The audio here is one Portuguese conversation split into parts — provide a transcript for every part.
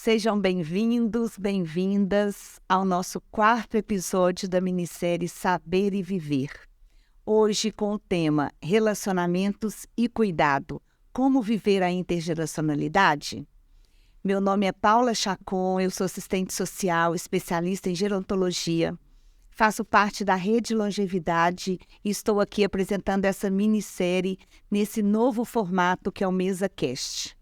Sejam bem-vindos, bem-vindas ao nosso quarto episódio da minissérie Saber e Viver. Hoje com o tema Relacionamentos e Cuidado, como viver a intergeracionalidade? Meu nome é Paula Chacon, eu sou assistente social, especialista em gerontologia, faço parte da Rede Longevidade e estou aqui apresentando essa minissérie nesse novo formato que é o MesaCast.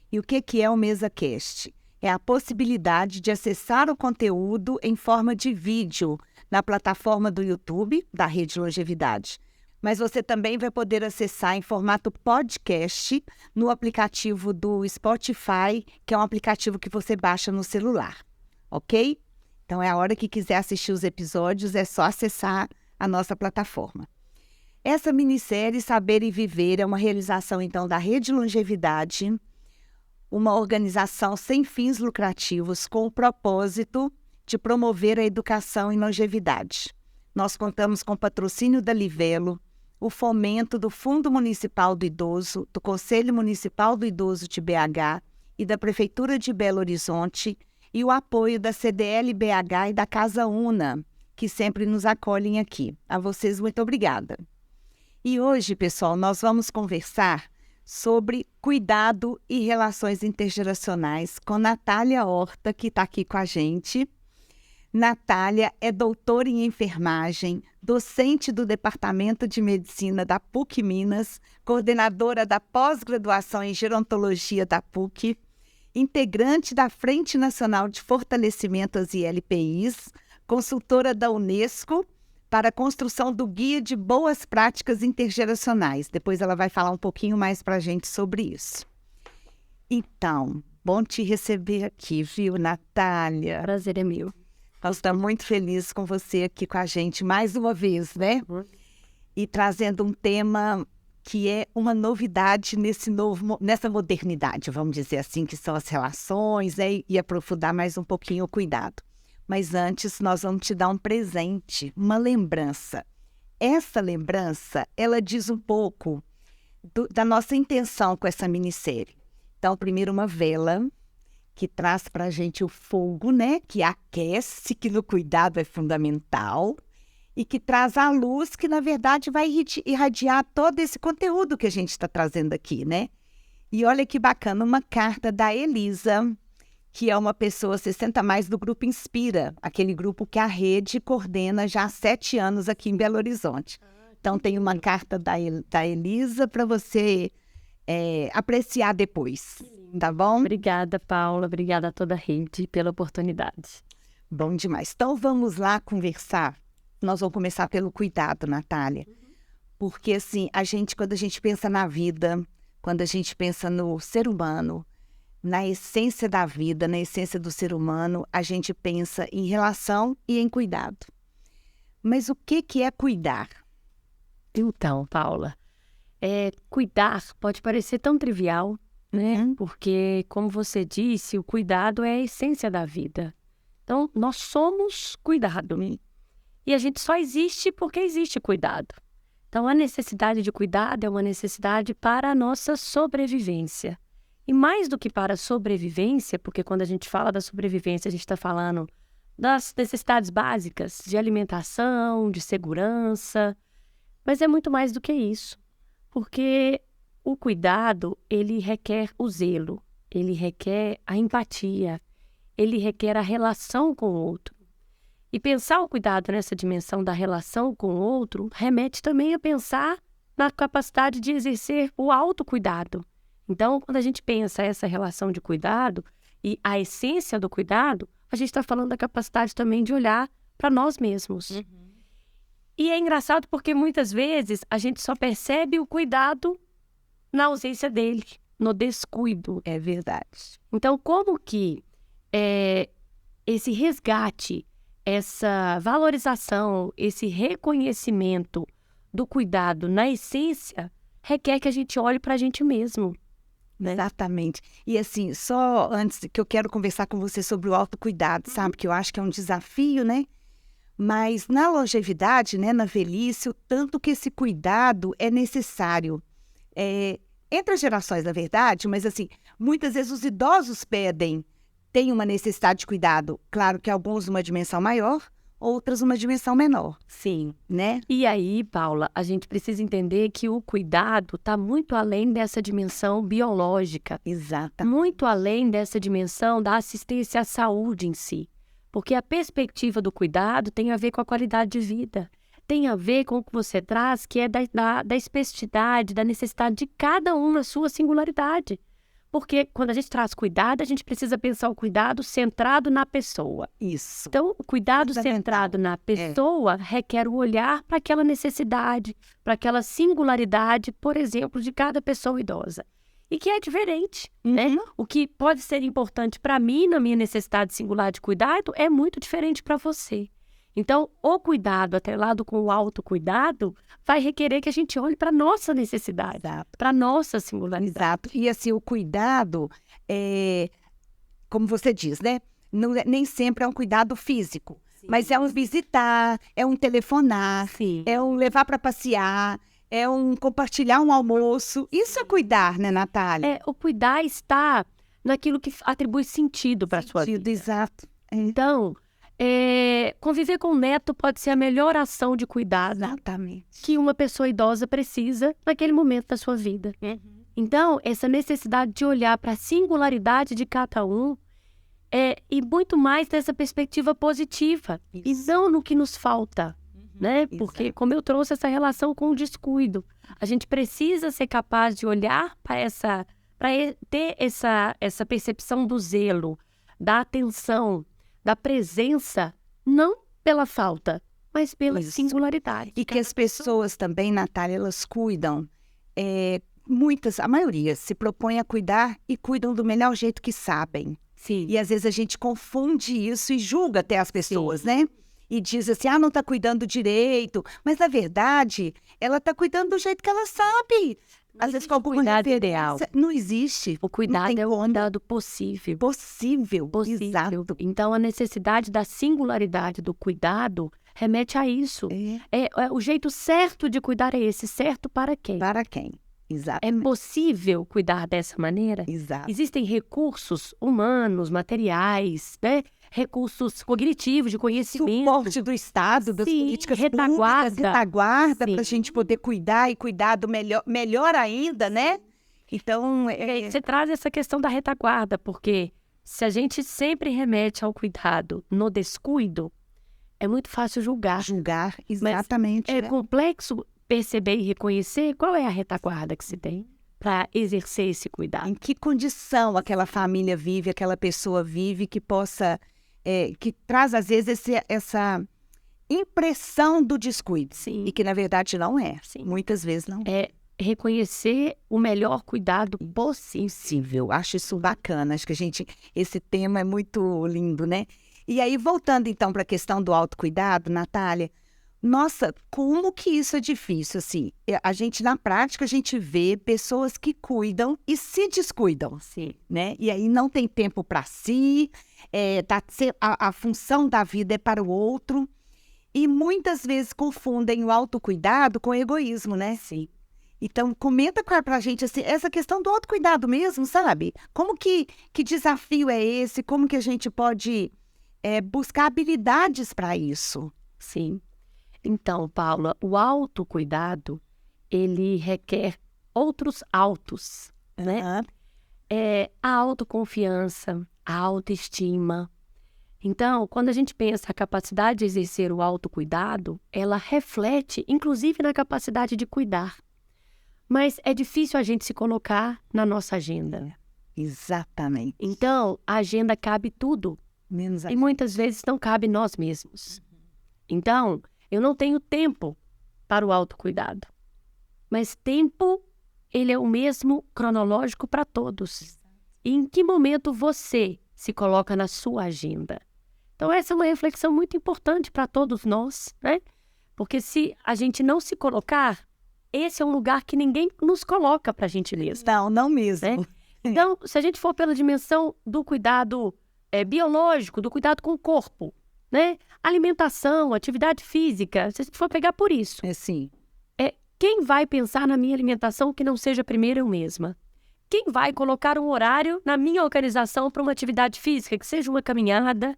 E o que é o MesaCast? É a possibilidade de acessar o conteúdo em forma de vídeo na plataforma do YouTube da Rede Longevidade. Mas você também vai poder acessar em formato podcast no aplicativo do Spotify, que é um aplicativo que você baixa no celular, ok? Então, é a hora que quiser assistir os episódios, é só acessar a nossa plataforma. Essa minissérie Saber e Viver é uma realização, então, da Rede Longevidade, uma organização sem fins lucrativos com o propósito de promover a educação em longevidade. Nós contamos com o patrocínio da Livelo, o fomento do Fundo Municipal do Idoso, do Conselho Municipal do Idoso de BH e da Prefeitura de Belo Horizonte e o apoio da CDL BH e da Casa Una, que sempre nos acolhem aqui. A vocês, muito obrigada. E hoje, pessoal, nós vamos conversar sobre cuidado e relações intergeracionais com Natália Horta, que está aqui com a gente. Natália é doutora em enfermagem, docente do Departamento de Medicina da PUC Minas, coordenadora da pós-graduação em gerontologia da PUC, integrante da Frente Nacional de Fortalecimento às ILPIs, consultora da Unesco para a construção do Guia de Boas Práticas Intergeracionais. Depois ela vai falar um pouquinho mais para a gente sobre isso. Então, bom te receber aqui, viu, Natália? Prazer é meu. Nós estamos muito felizes com você aqui com a gente mais uma vez, né? E trazendo um tema que é uma novidade nessa modernidade, vamos dizer assim, que são as relações, né? E aprofundar mais um pouquinho o cuidado. Mas antes, nós vamos te dar um presente, uma lembrança. Essa lembrança, ela diz um pouco da nossa intenção com essa minissérie. Então, primeiro uma vela, que traz para a gente o fogo, né? Que aquece, que no cuidado é fundamental. E que traz a luz, que na verdade vai irradiar todo esse conteúdo que a gente está trazendo aqui, né? E olha que bacana, uma carta da Elisa, que é uma pessoa 60+ do Grupo Inspira, aquele grupo que a rede coordena já há 7 anos aqui em Belo Horizonte. Então, tem uma carta da Elisa para você apreciar depois, tá bom? Obrigada, Paula. Obrigada a toda a rede pela oportunidade. Bom demais. Então, vamos lá conversar. Nós vamos começar pelo cuidado, Natália. Porque, assim, quando a gente pensa na vida, quando a gente pensa no ser humano, na essência da vida, na essência do ser humano, a gente pensa em relação e em cuidado. Mas o que é cuidar? Então, Paula, cuidar pode parecer tão trivial, né? Porque, como você disse, o cuidado é a essência da vida. Então, nós somos cuidado. E a gente só existe porque existe cuidado. Então, a necessidade de cuidado é uma necessidade para a nossa sobrevivência. E mais do que para a sobrevivência, porque quando a gente fala da sobrevivência, a gente está falando das necessidades básicas de alimentação, de segurança, mas é muito mais do que isso, porque o cuidado, ele requer o zelo, ele requer a empatia, ele requer a relação com o outro. E pensar o cuidado nessa dimensão da relação com o outro remete também a pensar na capacidade de exercer o autocuidado. Então, quando a gente pensa essa relação de cuidado e a essência do cuidado, a gente está falando da capacidade também de olhar para nós mesmos. E é engraçado porque muitas vezes a gente só percebe o cuidado na ausência dele, no descuido. É verdade. Então, como que esse resgate, essa valorização, esse reconhecimento do cuidado na essência requer que a gente olhe para a gente mesmo. Né? Exatamente. E assim, só antes que eu quero conversar com você sobre o autocuidado, sabe? Que eu acho que é um desafio, né? Mas na longevidade, né, na velhice, o tanto que esse cuidado é necessário. Entre as gerações, na verdade, mas assim, muitas vezes os idosos pedem têm uma necessidade de cuidado. Claro que alguns uma dimensão maior, outras uma dimensão menor. Sim. Né? E aí, Paula, a gente precisa entender que o cuidado está muito além dessa dimensão biológica. Exato. Muito além dessa dimensão da assistência à saúde em si. Porque a perspectiva do cuidado tem a ver com a qualidade de vida. Tem a ver com o que você traz, que é da especificidade, da necessidade de cada um na sua singularidade. Porque quando a gente traz cuidado, a gente precisa pensar o cuidado centrado na pessoa. Isso. Então, o cuidado centrado na pessoa requer o olhar para aquela necessidade, para aquela singularidade, por exemplo, de cada pessoa idosa. E que é diferente, né? O que pode ser importante para mim, na minha necessidade singular de cuidado, é muito diferente para você. Então, o cuidado atrelado com o autocuidado vai requerer que a gente olhe para a nossa necessidade, para a nossa singularidade. Exato. E assim, o cuidado, como você diz, né? Nem sempre é um cuidado físico, mas é um visitar, é um telefonar, é um levar para passear, é um compartilhar um almoço. Isso é cuidar, né, Natália? O cuidar está naquilo que atribui sentido para a sua vida. Exato. Então, conviver com o neto pode ser a melhor ação de cuidado que uma pessoa idosa precisa naquele momento da sua vida. Então, essa necessidade de olhar para a singularidade de cada um e muito mais dessa perspectiva positiva e não no que nos falta. Né? Porque, como eu trouxe essa relação com o descuido, a gente precisa ser capaz de olhar para ter essa percepção do zelo, da atenção, da presença, não pela falta, mas pela singularidade. E que as pessoas também, Natália, elas cuidam, a maioria se propõe a cuidar e cuidam do melhor jeito que sabem. Sim. E às vezes a gente confunde isso e julga até as pessoas, né? E diz assim, não está cuidando direito. Mas, na verdade, ela está cuidando do jeito que ela sabe. Às vezes, com algum cuidado ideal. Não existe. O cuidado é o cuidado possível. Possível. Exato. Então, a necessidade da singularidade do cuidado remete a isso. O jeito certo de cuidar é esse. Certo para quem? Para quem? Exato. É possível cuidar dessa maneira? Exato. Existem recursos humanos, materiais, né? Recursos cognitivos, de conhecimento. Suporte do Estado, das políticas retaguarda. Públicas, retaguarda, para a gente poder cuidar e cuidar do melhor ainda, né? Então... Você traz essa questão da retaguarda, porque se a gente sempre remete ao cuidado no descuido, é muito fácil julgar. Julgar, exatamente. Mas é complexo perceber e reconhecer qual é a retaguarda que se tem para exercer esse cuidado. Em que condição aquela família vive, aquela pessoa vive, que possa... que traz, às vezes, essa impressão do descuido. Sim. E que, na verdade, não é. Sim. Muitas vezes não é. Reconhecer o melhor cuidado possível. Acho isso bacana. Acho que esse tema é muito lindo, né? E aí, voltando, então, para a questão do autocuidado, Natália, nossa, como que isso é difícil, assim. Na prática, a gente vê pessoas que cuidam e se descuidam. Sim. Né? E aí não tem tempo para si, a função da vida é para o outro. E muitas vezes confundem o autocuidado com o egoísmo, né? Sim. Então, comenta para a gente assim, essa questão do autocuidado mesmo, sabe? Como que desafio é esse? Como que a gente pode buscar habilidades para isso? Sim. Então, Paula, o autocuidado, ele requer outros autos, né? A autoconfiança, a autoestima. Então, quando a gente pensa a capacidade de exercer o autocuidado, ela reflete, inclusive, na capacidade de cuidar. Mas é difícil a gente se colocar na nossa agenda. Exatamente. Então, a agenda cabe tudo. Menos e muitas vezes não cabe nós mesmos. Então, eu não tenho tempo para o autocuidado. Mas tempo, ele é o mesmo cronológico para todos. E em que momento você se coloca na sua agenda? Então, essa é uma reflexão muito importante para todos nós, né? Porque se a gente não se colocar, esse é um lugar que ninguém nos coloca para a gente mesmo. Não mesmo. Né? Então, se a gente for pela dimensão do cuidado biológico, do cuidado com o corpo, né? Alimentação, atividade física, se a gente for pegar por isso. Sim. Quem vai pensar na minha alimentação que não seja primeiro eu mesma? Quem vai colocar um horário na minha organização para uma atividade física, que seja uma caminhada,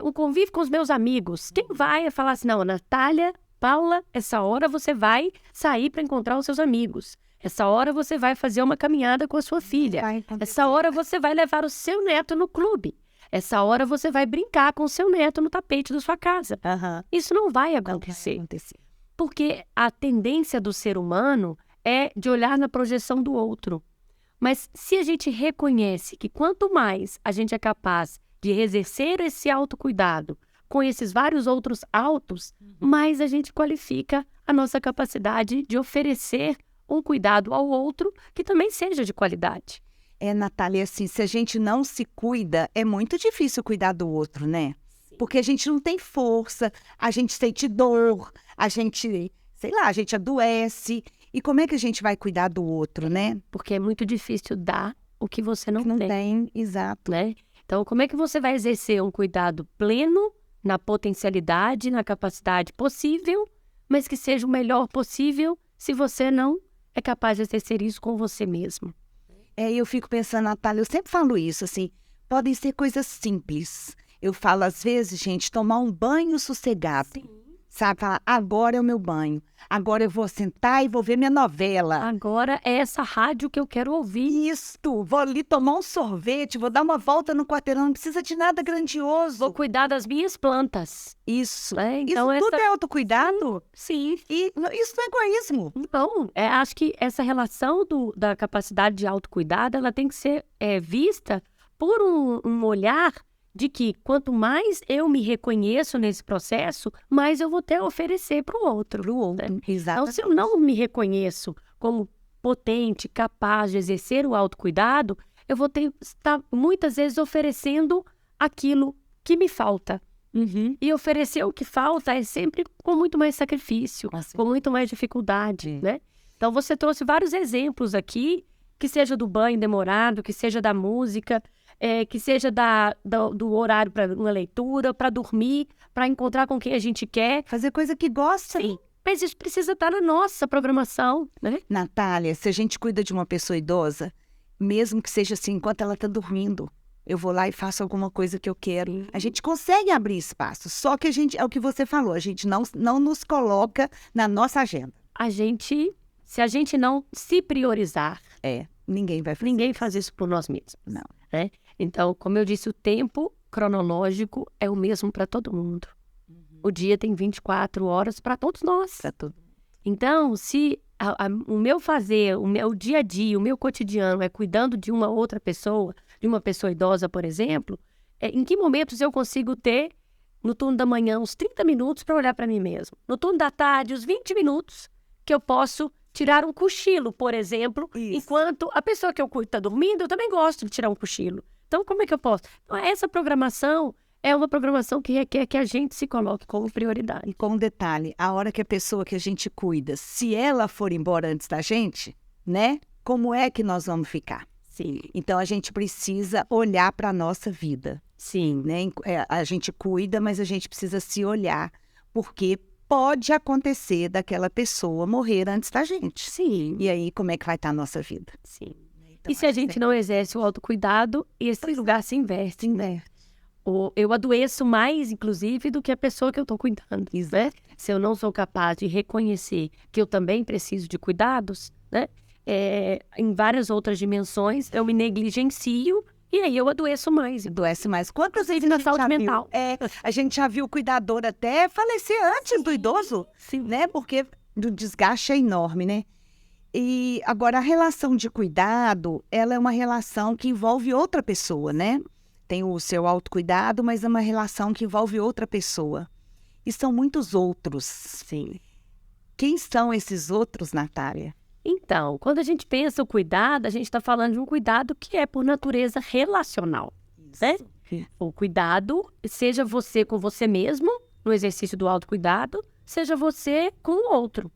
um convívio com os meus amigos? Quem vai falar assim, não, Natália, Paula, essa hora você vai sair para encontrar os seus amigos. Essa hora você vai fazer uma caminhada com a sua filha. Essa hora você vai levar o seu neto no clube. Essa hora você vai brincar com o seu neto no tapete da sua casa. Isso não vai acontecer. Porque a tendência do ser humano é de olhar na projeção do outro. Mas se a gente reconhece que quanto mais a gente é capaz de exercer esse autocuidado com esses vários outros autos, mais a gente qualifica a nossa capacidade de oferecer um cuidado ao outro que também seja de qualidade. Natália, assim, se a gente não se cuida, é muito difícil cuidar do outro, né? Porque a gente não tem força, a gente sente dor, a gente, sei lá, a gente adoece. E como é que a gente vai cuidar do outro, né? Porque é muito difícil dar o que você não tem. Exato. Né? Então, como é que você vai exercer um cuidado pleno na potencialidade, na capacidade possível, mas que seja o melhor possível se você não é capaz de exercer isso com você mesmo? Eu fico pensando, Natália, eu sempre falo isso, assim, podem ser coisas simples. Eu falo, às vezes, gente, tomar um banho sossegado. Sim. Sabe, falar, agora é o meu banho. Agora eu vou sentar e vou ver minha novela. Agora é essa rádio que eu quero ouvir. Isto, vou ali tomar um sorvete, vou dar uma volta no quarteirão, não precisa de nada grandioso. Vou cuidar das minhas plantas. Isso. Então, isso tudo é autocuidado? Sim. E isso não é egoísmo. Não, acho que essa relação da capacidade de autocuidado, ela tem que ser vista por um olhar de que quanto mais eu me reconheço nesse processo, mais eu vou ter a oferecer para o outro. Né? Então, se eu não me reconheço como potente, capaz de exercer o autocuidado, eu vou estar muitas vezes oferecendo aquilo que me falta. E oferecer o que falta é sempre com muito mais sacrifício, com muito mais dificuldade. Né? Então, você trouxe vários exemplos aqui, que seja do banho demorado, que seja da música, que seja do horário para uma leitura, para dormir, para encontrar com quem a gente quer. Fazer coisa que gosta. Sim, mas isso precisa estar na nossa programação, né? Natália, se a gente cuida de uma pessoa idosa, mesmo que seja assim, enquanto ela está dormindo, eu vou lá e faço alguma coisa que eu quero. A gente consegue abrir espaço, só que a gente, é o que você falou, a gente não nos coloca na nossa agenda. Se a gente não se priorizar... Ninguém vai fazer Ninguém faz isso por nós mesmos. Não. Né? Então, como eu disse, o tempo cronológico é o mesmo para todo mundo. O dia tem 24 horas para todos nós. Para todo mundo. Então, se o meu fazer, o meu dia a dia, o meu cotidiano é cuidando de uma outra pessoa, de uma pessoa idosa, por exemplo, em que momentos eu consigo ter, no turno da manhã, uns 30 minutos para olhar para mim mesmo? No turno da tarde, uns 20 minutos que eu posso tirar um cochilo, por exemplo, enquanto a pessoa que eu cuido está dormindo, eu também gosto de tirar um cochilo. Então, como é que eu posso? Então, essa programação é uma programação que requer que a gente se coloque como prioridade. E com um detalhe, a hora que a pessoa que a gente cuida, se ela for embora antes da gente, né? Como é que nós vamos ficar? Sim. Então, a gente precisa olhar para a nossa vida. Sim. Né? A gente cuida, mas a gente precisa se olhar, porque pode acontecer daquela pessoa morrer antes da gente. Sim. E aí, como é que vai estar a nossa vida? Sim. Então, e se a gente não exerce o autocuidado, esse lugar se inverte, né? Eu adoeço mais, inclusive, do que a pessoa que eu estou cuidando, né? Se eu não sou capaz de reconhecer que eu também preciso de cuidados, né? Em várias outras dimensões, eu me negligencio e aí eu adoeço mais. Adoece mais. Quantas vezes na saúde mental? A gente já viu o cuidador até falecer antes do idoso, né? Porque o desgaste é enorme, né? E agora, a relação de cuidado, ela é uma relação que envolve outra pessoa, né? Tem o seu autocuidado, mas é uma relação que envolve outra pessoa. E são muitos outros. Sim. Quem são esses outros, Natália? Então, quando a gente pensa o cuidado, a gente está falando de um cuidado que é por natureza relacional. Né? O cuidado, seja você com você mesmo, no exercício do autocuidado, seja você com o outro.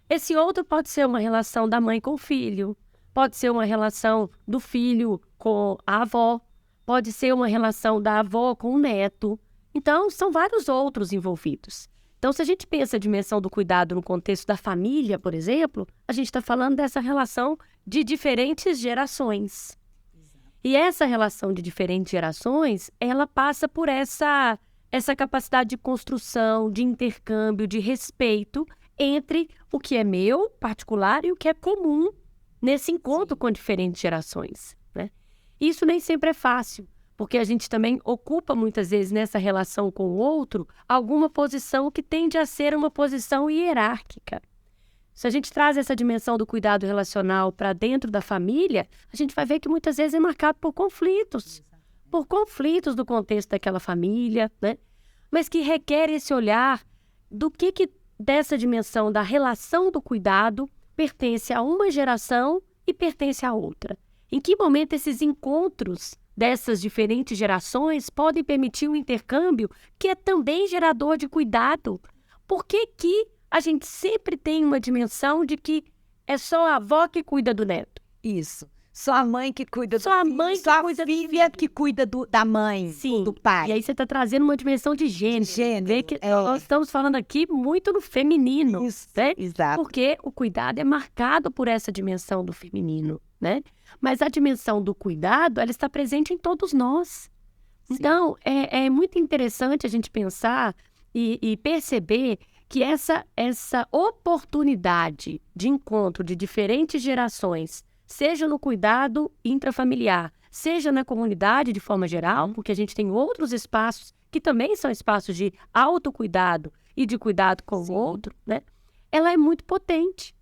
Esse outro pode ser uma relação da mãe com o filho, pode ser uma relação do filho com a avó, pode ser uma relação da avó com o neto. Então, são vários outros envolvidos. Então, se a gente pensa a dimensão do cuidado no contexto da família, por exemplo, a gente está falando dessa relação de diferentes gerações. E essa relação de diferentes gerações, ela passa por essa capacidade de construção, de intercâmbio, de respeito entre o que é meu, particular, e o que é comum nesse encontro com diferentes gerações, né? Isso nem sempre é fácil, porque a gente também ocupa muitas vezes nessa relação com o outro alguma posição que tende a ser uma posição hierárquica. Se a gente traz essa dimensão do cuidado relacional para dentro da família, a gente vai ver que muitas vezes é marcado por conflitos do contexto daquela família, né? Mas que requer esse olhar do que dessa dimensão da relação do cuidado pertence a uma geração e pertence a outra. Em que momento esses encontros dessas diferentes gerações podem permitir um intercâmbio que é também gerador de cuidado? Por que a gente sempre tem uma dimensão de que é só a avó que cuida do neto? Isso. Só a mãe que cuida do Só a filho, mãe que só a cuida do filha filho. que cuida da mãe, Sim. do pai. E aí você está trazendo uma dimensão de gênero. Vê que é. nós estamos falando aqui muito no feminino. Isso, né? exato. Porque o cuidado é marcado por essa dimensão do feminino, né? Mas a dimensão do cuidado, ela está presente em todos nós. Sim. Então, é muito interessante a gente pensar e perceber que essa oportunidade de encontro de diferentes gerações, seja no cuidado intrafamiliar, seja na comunidade de forma geral, porque a gente tem outros espaços que também são espaços de autocuidado e de cuidado com o outro, né? Ela é muito potente.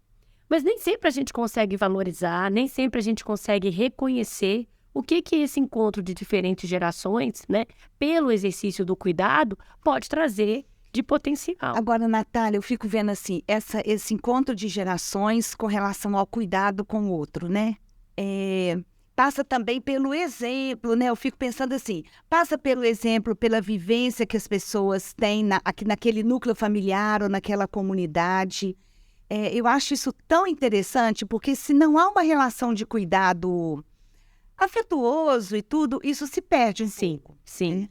Mas nem sempre a gente consegue valorizar, nem sempre a gente consegue reconhecer o que esse encontro de diferentes gerações, né, pelo exercício do cuidado, pode trazer de potencial. Agora, Natália, eu fico vendo assim, esse encontro de gerações com relação ao cuidado com o outro, né? Passa também pelo exemplo, né? Eu fico pensando assim, passa pelo exemplo, pela vivência que as pessoas têm naquele núcleo familiar ou naquela comunidade. Eu acho isso tão interessante, porque se não há uma relação de cuidado afetuoso e tudo, isso se perde um pouco. Sim.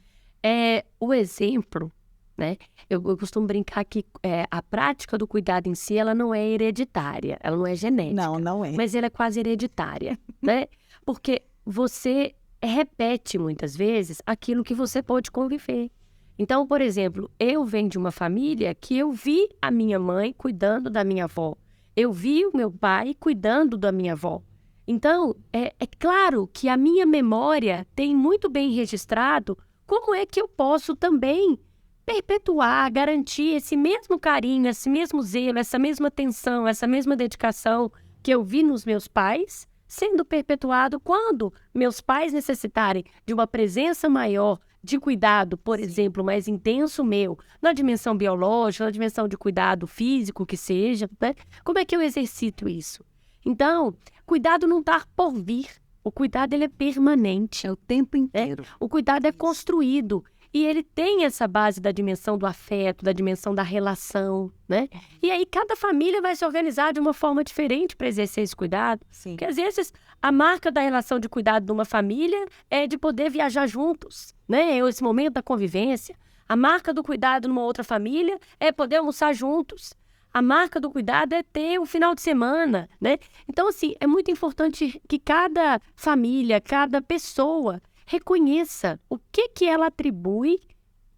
O exemplo, né? Eu costumo brincar que a prática do cuidado em si, ela não é hereditária, ela não é genética. Não é. Mas ela é quase hereditária, né? Porque você repete muitas vezes aquilo que você pode conviver. Então, por exemplo, eu venho de uma família que eu vi a minha mãe cuidando da minha avó. Eu vi o meu pai cuidando da minha avó. Então, é claro que a minha memória tem muito bem registrado como é que eu posso também perpetuar, garantir esse mesmo carinho, esse mesmo zelo, essa mesma atenção, essa mesma dedicação que eu vi nos meus pais, sendo perpetuado quando meus pais necessitarem de uma presença maior de cuidado, por exemplo, mais intenso meu, na dimensão biológica, na dimensão de cuidado físico que seja, né? Como é que eu exercito isso? Então, cuidado não está por vir. O cuidado ele é permanente. É o tempo inteiro. O cuidado é construído. E ele tem essa base da dimensão do afeto, da dimensão da relação, né? E aí cada família vai se organizar de uma forma diferente para exercer esse cuidado. Sim. Porque às vezes a marca da relação de cuidado de uma família é de poder viajar juntos, né? Esse momento da convivência. A marca do cuidado numa outra família é poder almoçar juntos. A marca do cuidado é ter um final de semana, né? Então, assim, é muito importante que cada família, cada pessoa reconheça o que ela atribui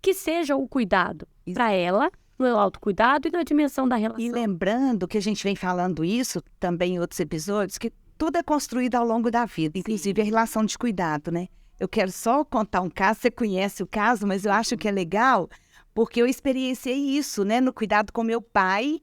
que seja o cuidado para ela, no autocuidado e na dimensão da relação. E lembrando que a gente vem falando isso também em outros episódios, que tudo é construído ao longo da vida, inclusive a relação de cuidado, né? Eu quero só contar um caso, você conhece o caso, mas eu acho que é legal, porque eu experienciei isso, né? No cuidado com meu pai,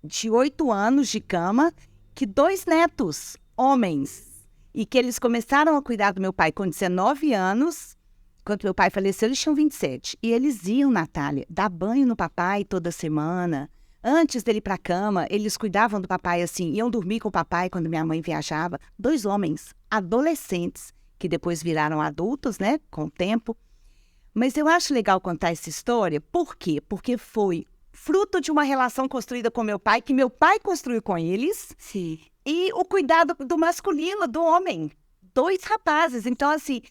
de 8 anos de cama, que 2 netos, homens, e que eles começaram a cuidar do meu pai com 19 anos, quando meu pai faleceu, eles tinham 27. E eles iam, Natália, dar banho no papai toda semana. Antes dele ir para a cama, eles cuidavam do papai assim, iam dormir com o papai quando minha mãe viajava. 2 homens, adolescentes, que depois viraram adultos, né, com o tempo. Mas eu acho legal contar essa história, por quê? Porque foi fruto de uma relação construída com meu pai, que meu pai construiu com eles. Sim. E o cuidado do masculino, do homem. 2 rapazes. Então, assim,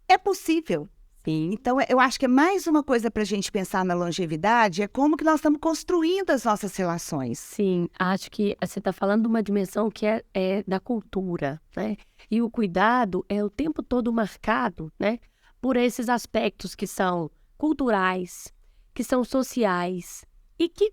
é possível. Sim. Então, eu acho que é mais uma coisa para a gente pensar na longevidade, é como que nós estamos construindo as nossas relações. Sim, acho que você está falando de uma dimensão que é da cultura, né? E o cuidado é o tempo todo marcado, né, por esses aspectos que são culturais, que são sociais e que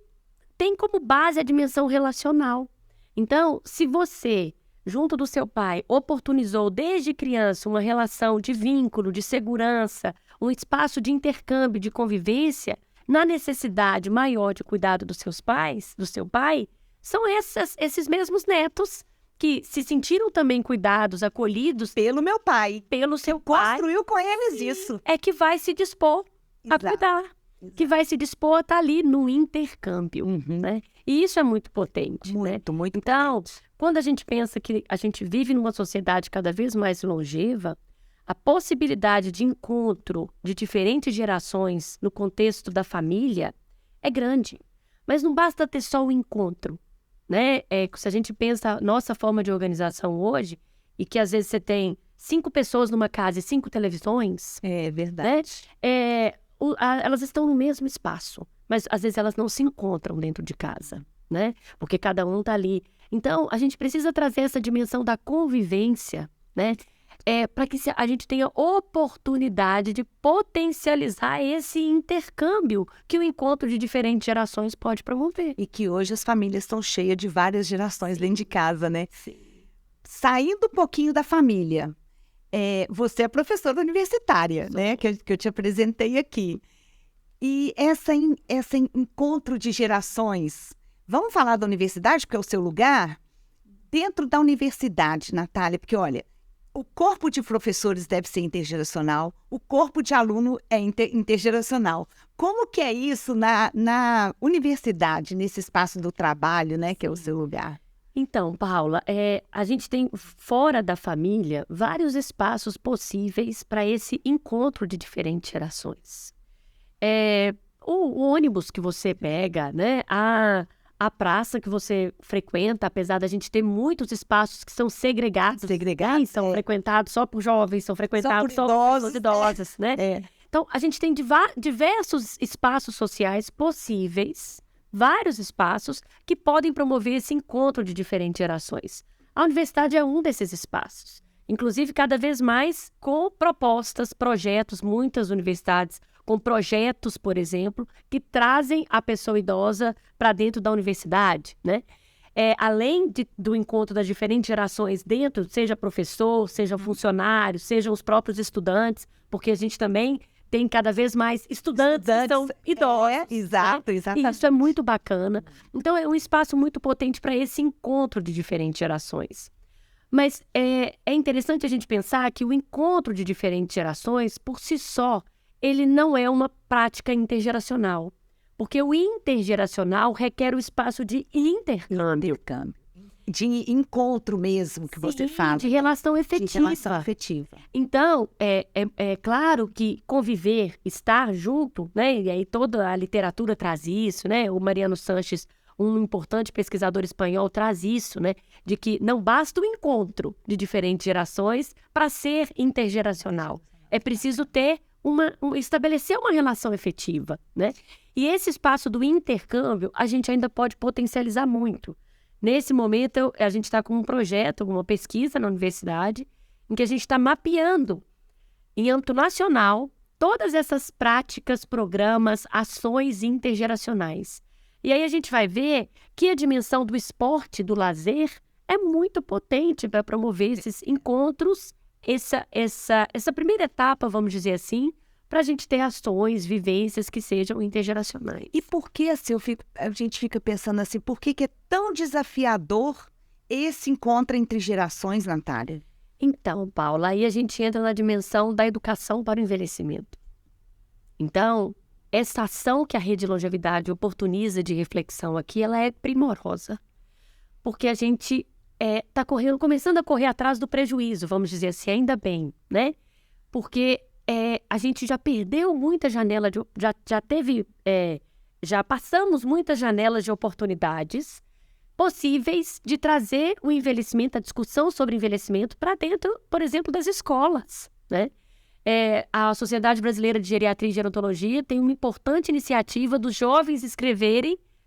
tem como base a dimensão relacional. Então, se você, junto do seu pai, oportunizou desde criança uma relação de vínculo, de segurança, um espaço de intercâmbio, de convivência, na necessidade maior de cuidado dos seus pais, do seu pai, são esses mesmos netos que se sentiram também cuidados, acolhidos Pelo meu pai. pelo seu pai, Construiu com eles isso. é que vai se dispor a Exato. cuidar, que vai se dispor a estar ali no intercâmbio, né? E isso é muito potente, né? Muito. Então, quando a gente pensa que a gente vive numa sociedade cada vez mais longeva, a possibilidade de encontro de diferentes gerações no contexto da família é grande. Mas não basta ter só o encontro, né? Se a gente pensa a nossa forma de organização hoje, e que às vezes você tem 5 pessoas numa casa e 5 televisões, É verdade. né? Elas estão no mesmo espaço, mas às vezes elas não se encontram dentro de casa, né? Porque cada um está ali. Então, a gente precisa trazer essa dimensão da convivência, né? Para que a gente tenha oportunidade de potencializar esse intercâmbio que o encontro de diferentes gerações pode promover. E que hoje as famílias estão cheias de várias gerações dentro de casa, né? Sim. Saindo um pouquinho da família, você é professora universitária, né? Que eu te apresentei aqui. E esse encontro de gerações, vamos falar da universidade, porque é o seu lugar? Dentro da universidade, Natália, porque olha, o corpo de professores deve ser intergeracional, o corpo de aluno é intergeracional. Como que é isso na universidade, nesse espaço do trabalho, né, que é o seu lugar? Então, Paula, a gente tem fora da família vários espaços possíveis para esse encontro de diferentes gerações. O ônibus que você pega, né, a praça que você frequenta, apesar da gente ter muitos espaços que são segregados, são frequentados só por jovens, são frequentados só por pessoas idosas, né? Então, a gente tem diversos espaços sociais possíveis, vários espaços que podem promover esse encontro de diferentes gerações. A universidade é um desses espaços, inclusive cada vez mais com propostas, projetos, muitas universidades com projetos, por exemplo, que trazem a pessoa idosa para dentro da universidade, né? Além do encontro das diferentes gerações dentro, seja professor, seja funcionário, sejam os próprios estudantes, porque a gente também tem cada vez mais estudantes que são idosos. Exato. E isso é muito bacana. Então, é um espaço muito potente para esse encontro de diferentes gerações. Mas é interessante a gente pensar que o encontro de diferentes gerações, por si só, ele não é uma prática intergeracional, porque o intergeracional requer o espaço de intercâmbio. De encontro mesmo, que você fala. De relação efetiva. Então, é claro que conviver, estar junto, né? E aí toda a literatura traz isso, né? O Mariano Sanches, um importante pesquisador espanhol, traz isso, né? De que não basta o encontro de diferentes gerações para ser intergeracional. É preciso ter estabelecer uma relação efetiva, né? E esse espaço do intercâmbio, a gente ainda pode potencializar muito. Nesse momento, a gente está com um projeto, uma pesquisa na universidade, em que a gente está mapeando, em âmbito nacional, todas essas práticas, programas, ações intergeracionais. E aí a gente vai ver que a dimensão do esporte, do lazer, é muito potente para promover esses encontros, essa primeira etapa, vamos dizer assim, para a gente ter ações, vivências que sejam intergeracionais. E por que assim, a gente fica pensando assim, por que é tão desafiador esse encontro entre gerações, Natália? Então, Paula, aí a gente entra na dimensão da educação para o envelhecimento. Então, essa ação que a Rede Longevidade oportuniza de reflexão aqui, ela é primorosa, porque a gente está começando a correr atrás do prejuízo, vamos dizer assim, ainda bem, né? Porque a gente já perdeu muita janela, já passamos muitas janelas de oportunidades possíveis de trazer o envelhecimento, a discussão sobre envelhecimento para dentro, por exemplo, das escolas, né? A Sociedade Brasileira de Geriatria e Gerontologia tem uma importante iniciativa dos jovens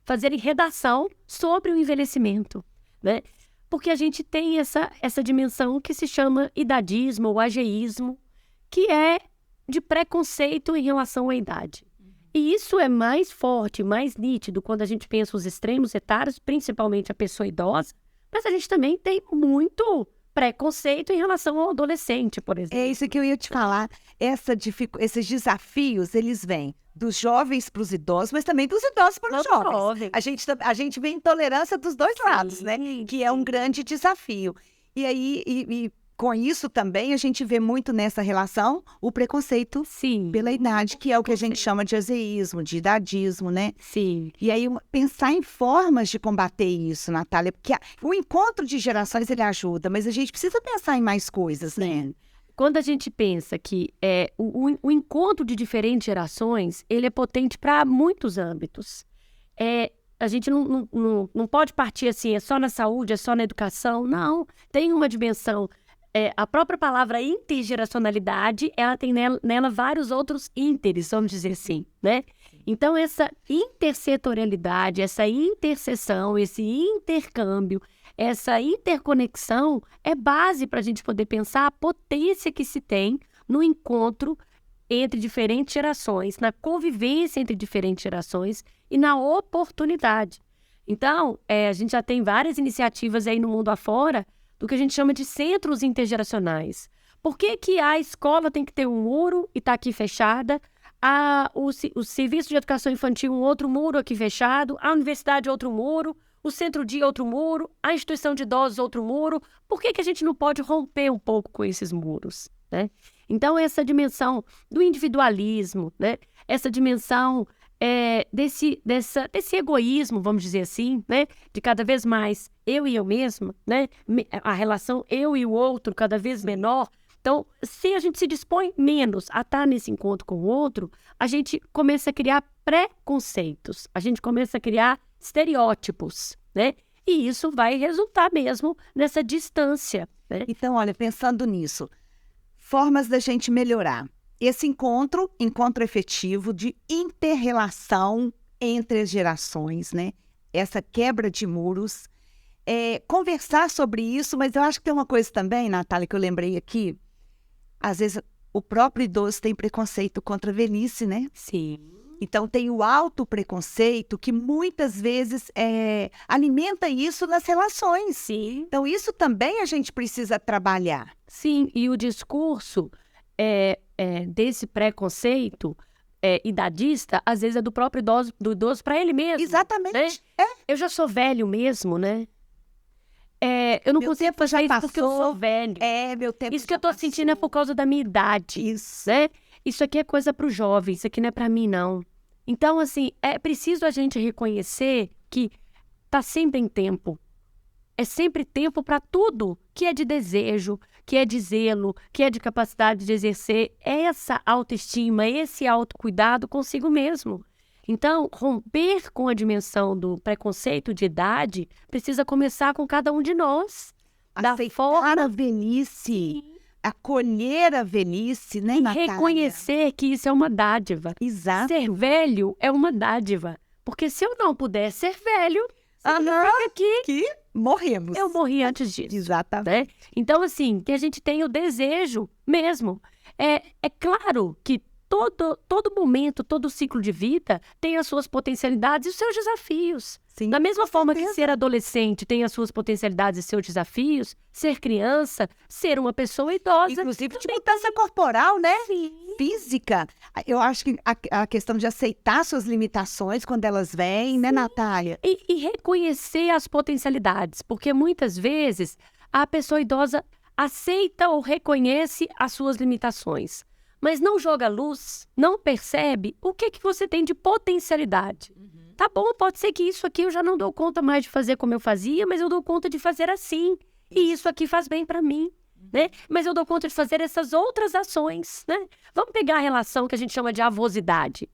fazerem redação sobre o envelhecimento, né? Porque a gente tem essa dimensão que se chama idadismo ou ageísmo, que é de preconceito em relação à idade. E isso é mais forte, mais nítido quando a gente pensa os extremos etários, principalmente a pessoa idosa, mas a gente também tem muito preconceito em relação ao adolescente, por exemplo. É isso que eu ia te falar. Esses desafios, eles vêm dos jovens para os idosos, mas também dos idosos para os jovens. A gente vê intolerância dos dois lados, né? Que é um grande desafio. E aí, com isso também, a gente vê muito nessa relação o preconceito pela idade, que é o que a gente chama de azeísmo, de idadismo, né? Sim. E aí, pensar em formas de combater isso, Natália, porque o encontro de gerações, ele ajuda, mas a gente precisa pensar em mais coisas, né? Quando a gente pensa que o encontro de diferentes gerações, ele é potente para muitos âmbitos. A gente não pode partir assim, é só na saúde, é só na educação. Não, tem uma dimensão. A própria palavra intergeracionalidade, ela tem nela vários outros ínteres, vamos dizer assim, né? Então, essa intersetorialidade, essa interseção, esse intercâmbio, essa interconexão é base para a gente poder pensar a potência que se tem no encontro entre diferentes gerações, na convivência entre diferentes gerações e na oportunidade. Então, a gente já tem várias iniciativas aí no mundo afora do que a gente chama de centros intergeracionais. Por que a escola tem que ter um muro e está aqui fechada? O serviço de educação infantil, um outro muro aqui fechado, a universidade, outro muro, o centro-dia, outro muro, a instituição de idosos, outro muro. Por que a gente não pode romper um pouco com esses muros, né? Então, essa dimensão do individualismo, né? Essa dimensão desse egoísmo, vamos dizer assim, né? De cada vez mais eu e eu mesma, né? A relação eu e o outro cada vez menor. Então, se a gente se dispõe menos a estar nesse encontro com o outro, a gente começa a criar preconceitos, a gente começa a criar estereótipos, né? E isso vai resultar mesmo nessa distância, né? Então, olha, pensando nisso, formas da gente melhorar. Esse encontro efetivo de inter-relação entre as gerações, né? Essa quebra de muros, conversar sobre isso, mas eu acho que tem uma coisa também, Natália, que eu lembrei aqui, às vezes o próprio idoso tem preconceito contra a velhice, né? Sim. Então tem o autopreconceito que muitas vezes alimenta isso nas relações. Sim. Então isso também a gente precisa trabalhar. Sim, e o discurso desse preconceito idadista, às vezes é do próprio idoso para ele mesmo. Exatamente. Né? Eu já sou velho mesmo, né? Eu não consigo fazer isso porque eu sou velho. Meu tempo isso que eu tô sentindo é por causa da minha idade. Isso. Né? Isso aqui é coisa pro jovem, isso aqui não é para mim, não. Então, assim, é preciso a gente reconhecer que tá sempre em tempo. É sempre tempo para tudo que é de desejo, que é de zelo, que é de capacidade de exercer essa autoestima, esse autocuidado consigo mesmo. Então, romper com a dimensão do preconceito de idade precisa começar com cada um de nós. Aceitar a velhice, acolher a velhice, né, Natália? Reconhecer que isso é uma dádiva. Exato. Ser velho é uma dádiva. Porque se eu não puder ser velho, significa que morremos. Eu morri antes disso. Exatamente. Né? Então, assim, que a gente tenha o desejo mesmo. É claro que todo momento, todo ciclo de vida tem as suas potencialidades e os seus desafios. Sim, da mesma forma que ser adolescente tem as suas potencialidades e seus desafios, ser criança, ser uma pessoa idosa. Inclusive de mudança corporal, né? Sim. Física. Eu acho que a questão de aceitar suas limitações quando elas vêm, né, Natália? E reconhecer as potencialidades, porque muitas vezes a pessoa idosa aceita ou reconhece as suas limitações, mas não joga luz, não percebe o que você tem de potencialidade. Tá bom, pode ser que isso aqui eu já não dou conta mais de fazer como eu fazia, mas eu dou conta de fazer assim. E isso aqui faz bem para mim, né? Mas eu dou conta de fazer essas outras ações, né? Vamos pegar a relação que a gente chama de avosidade,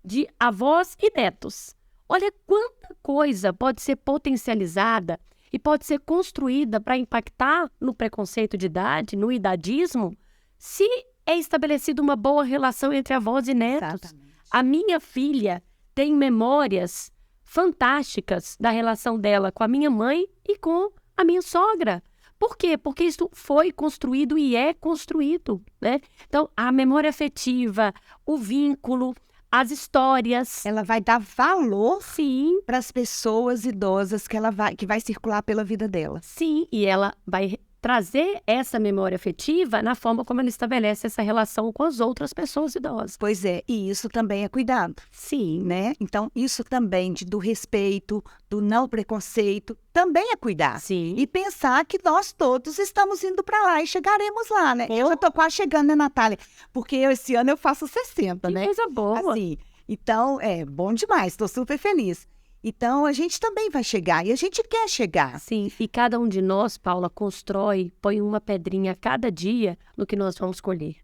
de avós e netos. Olha quanta coisa pode ser potencializada e pode ser construída para impactar no preconceito de idade, no idadismo, se é estabelecida uma boa relação entre avós e netos. Exatamente. A minha filha tem memórias fantásticas da relação dela com a minha mãe e com a minha sogra. Por quê? Porque isso foi construído e é construído, né? Então, a memória afetiva, o vínculo, as histórias. Ela vai dar valor Sim, para as pessoas idosas que vai circular pela vida dela. sim. E ela vai trazer essa memória afetiva na forma como ela estabelece essa relação com as outras pessoas idosas. Pois é, e isso também é cuidado, Sim, né? Então, isso também do respeito, do não preconceito, também é cuidar. sim. E pensar que nós todos estamos indo para lá e chegaremos lá, né? Eu já tô quase chegando, né, Natália? Porque esse ano eu faço 60, Que né? coisa boa. Assim, então, é bom demais, estou super feliz. Então, a gente também vai chegar, e a gente quer chegar. Sim, e cada um de nós, Paula, constrói, põe uma pedrinha a cada dia no que nós vamos colher.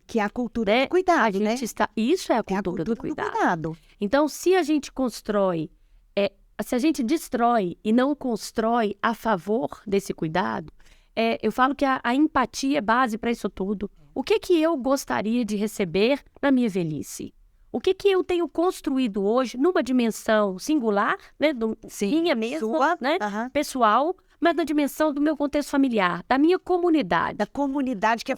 Que é a cultura Né? do cuidado, A né? gente está... Isso é a É a cultura do cultura cuidado. do cuidado. Então, se a gente constrói, se a gente destrói e não constrói a favor desse cuidado, eu falo que a empatia é base para isso tudo. O que eu gostaria de receber na minha velhice? O que eu tenho construído hoje numa dimensão singular, né, minha mesma, Sua, né, aham. pessoal, mas na dimensão do meu contexto familiar, da minha comunidade. Da comunidade que é...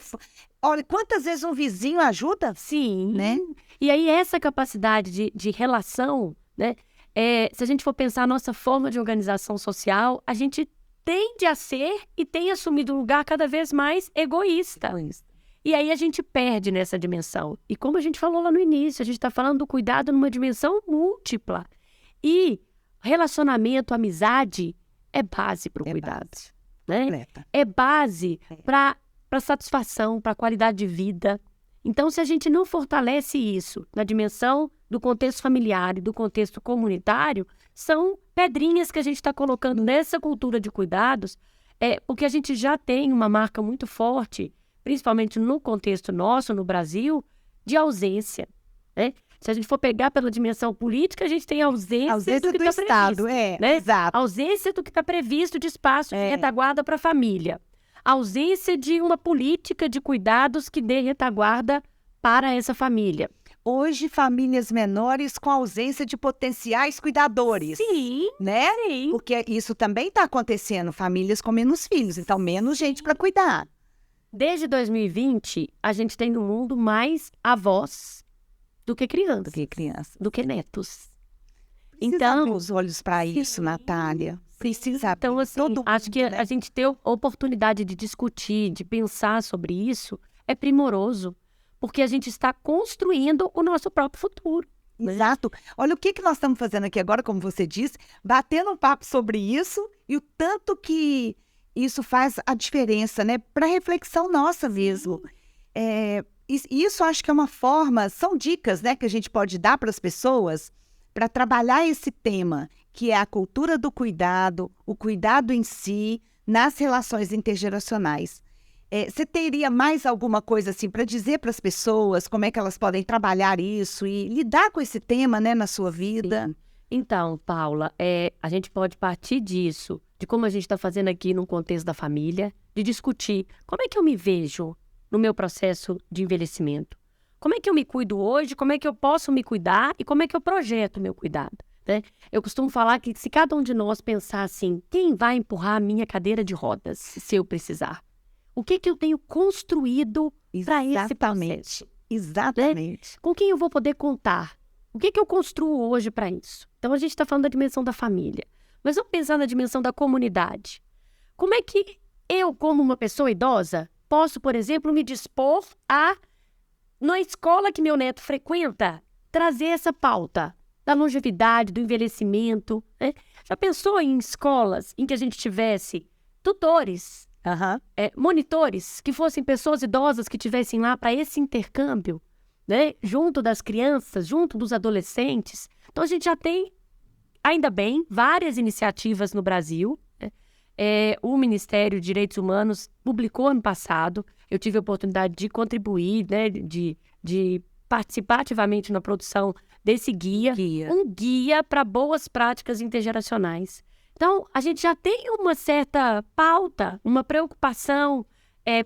Olha, quantas vezes um vizinho ajuda? Sim. Né? E aí essa capacidade de relação, né, se a gente for pensar a nossa forma de organização social, a gente tende a ser e tem assumido um lugar cada vez mais egoísta. E aí a gente perde nessa dimensão. E como a gente falou lá no início, a gente está falando do cuidado numa dimensão múltipla. E relacionamento, amizade, é base para o cuidado. Né? Completa. É base para satisfação, para qualidade de vida. Então, se a gente não fortalece isso na dimensão do contexto familiar e do contexto comunitário, são pedrinhas que a gente está colocando nessa cultura de cuidados, porque a gente já tem uma marca muito forte, principalmente no contexto nosso, no Brasil, de ausência. Né? Se a gente for pegar pela dimensão política, a gente tem ausência do que do está Estado, previsto. né? Exato. Ausência do que está previsto de espaço de retaguarda para a família. Ausência de uma política de cuidados que dê retaguarda para essa família. Hoje, famílias menores com ausência de potenciais cuidadores. Sim, Né? sim. Porque isso também está acontecendo, famílias com menos filhos, então menos gente para cuidar. Desde 2020, a gente tem no mundo mais avós do que crianças, Do que criança. do que netos. Precisa Então, abrir os olhos para isso, Natália. Precisa abrir. então assim, Todo acho mundo, que né? a gente ter a oportunidade de discutir, de pensar sobre isso, é primoroso, porque a gente está construindo o nosso próprio futuro. Exato. Olha o que nós estamos fazendo aqui agora, como você disse, batendo um papo sobre isso e o tanto que isso faz a diferença, né? Para reflexão nossa mesmo. Isso acho que é uma forma, são dicas, né, que a gente pode dar para as pessoas para trabalhar esse tema, que é a cultura do cuidado, o cuidado em si, nas relações intergeracionais. Você teria mais alguma coisa assim para dizer para as pessoas como é que elas podem trabalhar isso e lidar com esse tema, né, na sua vida? Sim. Então, Paula, a gente pode partir disso, de como a gente está fazendo aqui no contexto da família, de discutir como é que eu me vejo no meu processo de envelhecimento. Como é que eu me cuido hoje, como é que eu posso me cuidar e como é que eu projeto o meu cuidado. Né? Eu costumo falar que se cada um de nós pensar assim, quem vai empurrar a minha cadeira de rodas se eu precisar? O que eu tenho construído para esse processo? Exatamente. Com quem eu vou poder contar? O que eu construo hoje para isso? Então, a gente está falando da dimensão da família. Mas vamos pensar na dimensão da comunidade. Como é que eu, como uma pessoa idosa, posso, por exemplo, me dispor a, na escola que meu neto frequenta, trazer essa pauta da longevidade, do envelhecimento? Né? Já pensou em escolas em que a gente tivesse tutores, monitores, que fossem pessoas idosas que estivessem lá para esse intercâmbio, né? Junto das crianças, junto dos adolescentes? Então, a gente já tem, ainda bem, várias iniciativas no Brasil. Né? O Ministério de Direitos Humanos publicou ano passado, eu tive a oportunidade de contribuir, né? de participar ativamente na produção desse guia. Um guia para boas práticas intergeracionais. Então, a gente já tem uma certa pauta, uma preocupação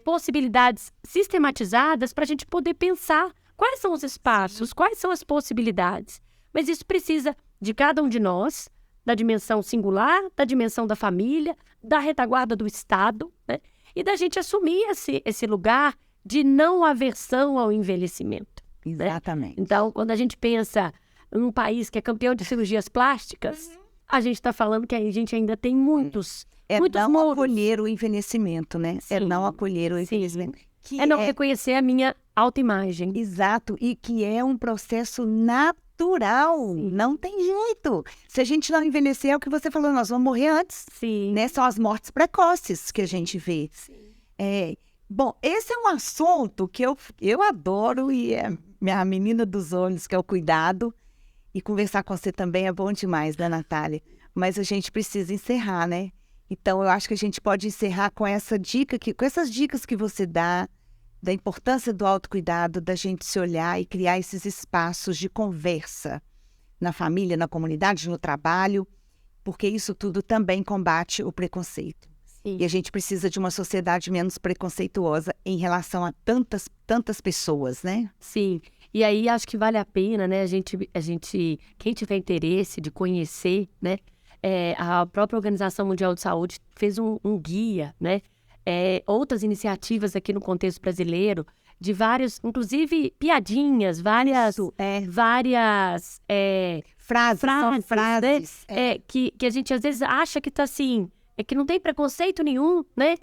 possibilidades sistematizadas para a gente poder pensar quais são os espaços, quais são as possibilidades. Mas isso precisa de cada um de nós, da dimensão singular, da dimensão da família, da retaguarda do Estado, né? E da gente assumir esse lugar de não aversão ao envelhecimento. Exatamente. Né? Então, quando a gente pensa num país que é campeão de cirurgias plásticas, a gente está falando que a gente ainda tem muitos não muros. Acolher o envelhecimento, né? Sim, não acolher o envelhecimento. Não reconhecer a minha autoimagem. Exato, e que é um processo natural, não tem jeito. Se a gente não envelhecer, é o que você falou, nós vamos morrer antes. Sim. Né? São as mortes precoces que a gente vê. Bom, esse é um assunto que eu adoro e é minha menina dos olhos, que é o cuidado. E conversar com você também é bom demais, né, Natália? Mas a gente precisa encerrar, né? Então, eu acho que a gente pode encerrar com essa dica, com essas dicas que você dá, da importância do autocuidado, da gente se olhar e criar esses espaços de conversa na família, na comunidade, no trabalho, porque isso tudo também combate o preconceito. Sim. E a gente precisa de uma sociedade menos preconceituosa em relação a tantas pessoas, né? Sim. E aí acho que vale a pena, né, a gente, quem tiver interesse de conhecer, né, a própria Organização Mundial de Saúde fez um guia, né, outras iniciativas aqui no contexto brasileiro, de vários, inclusive piadinhas, várias frases né, que a gente às vezes acha que tá assim, que não tem preconceito nenhum, né?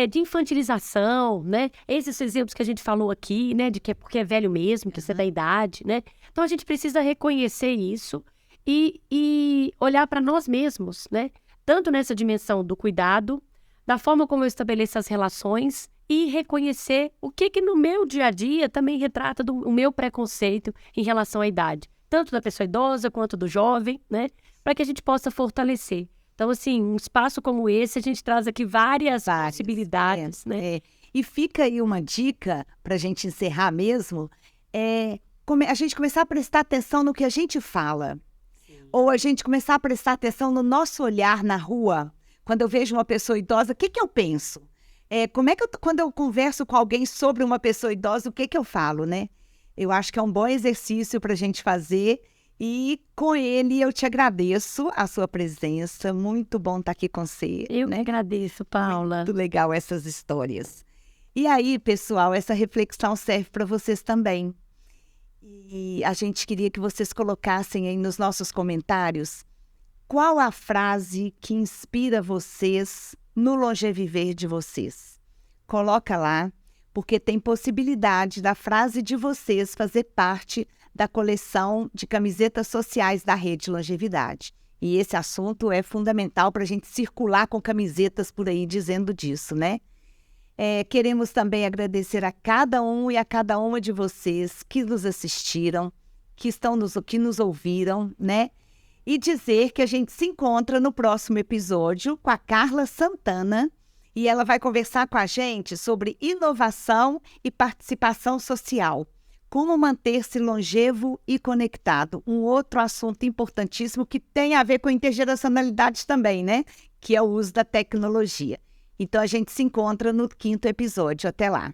De infantilização, né? Esses exemplos que a gente falou aqui, né? De que é porque é velho mesmo, que você é da idade, né? Então, a gente precisa reconhecer isso e olhar para nós mesmos, né? Tanto nessa dimensão do cuidado, da forma como eu estabeleço as relações e reconhecer o que no meu dia a dia também retrata o meu preconceito em relação à idade. Tanto da pessoa idosa quanto do jovem, né? Para que a gente possa fortalecer. Então, assim, um espaço como esse, a gente traz aqui várias possibilidades, né? E fica aí uma dica para a gente encerrar mesmo, a gente começar a prestar atenção no que a gente fala. Sim. Ou a gente começar a prestar atenção no nosso olhar na rua. Quando eu vejo uma pessoa idosa, o que eu penso? Quando eu converso com alguém sobre uma pessoa idosa, o que eu falo, né? Eu acho que é um bom exercício para a gente fazer. E com ele eu te agradeço a sua presença, muito bom estar aqui com você. Eu que agradeço, Paula. Muito legal essas histórias. E aí, pessoal, essa reflexão serve para vocês também. E a gente queria que vocês colocassem aí nos nossos comentários qual a frase que inspira vocês no longeviver de vocês. Coloca lá, porque tem possibilidade da frase de vocês fazer parte da coleção de camisetas sociais da Rede Longevidade. E esse assunto é fundamental para a gente circular com camisetas por aí dizendo disso, né? Queremos também agradecer a cada um e a cada uma de vocês que nos assistiram, que nos ouviram, né? E dizer que a gente se encontra no próximo episódio com a Carla Santana, e ela vai conversar com a gente sobre inovação e participação social. Como manter-se longevo e conectado. Um outro assunto importantíssimo que tem a ver com intergeracionalidade também, né? Que é o uso da tecnologia. Então, a gente se encontra no 5º episódio. Até lá!